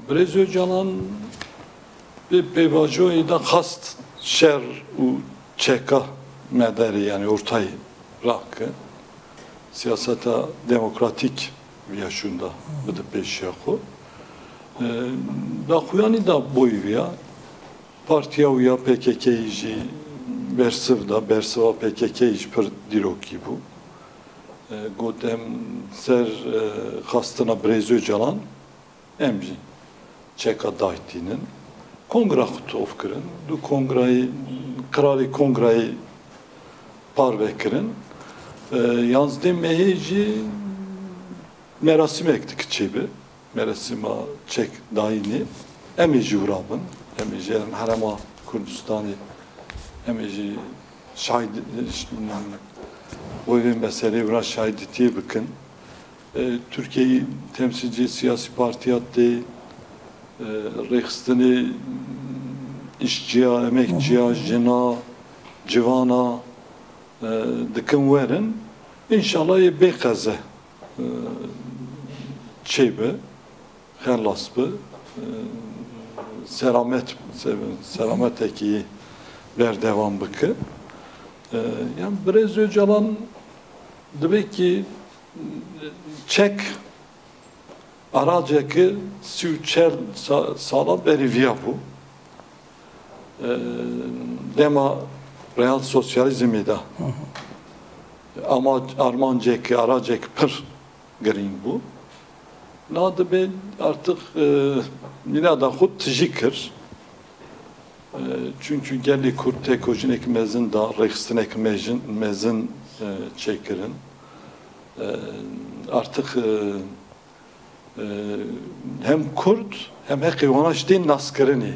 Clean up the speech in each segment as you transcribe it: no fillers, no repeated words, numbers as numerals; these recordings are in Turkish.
Brez Öcalan bir bevajoyi da hast şer u çeka mederi yani ortay rakı siyaseta demokratik yaşında bu da peşyaku. Da kuyani da boyu ya partiya uya PKK'yi Bersiv'da PKK'yi per diroki bu. Godem ser hastana Brez Öcalan emci çeka daytinin kongra kutu ofkırın du kongrayı krali kongrayı parvekirin yalnız demeyici merasim ektik çebi merasima çek dayini emici urabın emici harama Kürdistan'ı emici şahit o evin meseleyi uğraş şahidiyetiye bakın Türkiye'yi temsilci siyasi parti yaptı Reichs'tani işçiye, emekçiye, jina, civana dikin verin. İnşallah bir kaze çeybe, xerlasbı, selamet eki berdevam bıkı. Yani Brez Öcalan demek ki çek aracaki süçer sağlam beriviya bu. Dema real sosyalizmi de. Ama Armancaki aracaki pır green bu. Nadı ben artık yine de hut tijikir. Çünkü geldi kurt tekojin ekmezin da Reichs'tin ekmezin çekirin. Artık hem Kürt hem hekivanaş din naskırını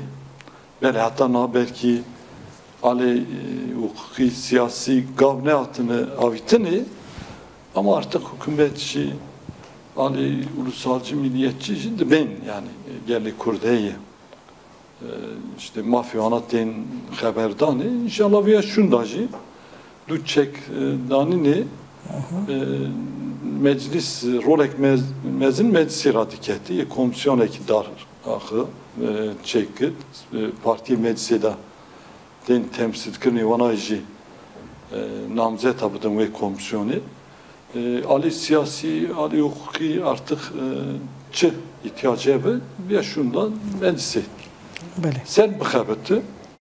böyle hatta belki ali hukuki siyasi gavne altını avitini ama artık hükümetçi ali ulusalcı milliyetçi şimdi ben yani geldi Kürt'e işte mafyanat din haberdani inşallah veya şundacı Dutçek danini meclis rolek mezin meclisi radiketi komisyon ekidar ahı çekit parti meclisi de den temsil kırni vanajı namzet abıdım ve komisyonu ali siyasi ali hukuki artık çı ihtiyacı ve şundan meclisi sen bıkabıttı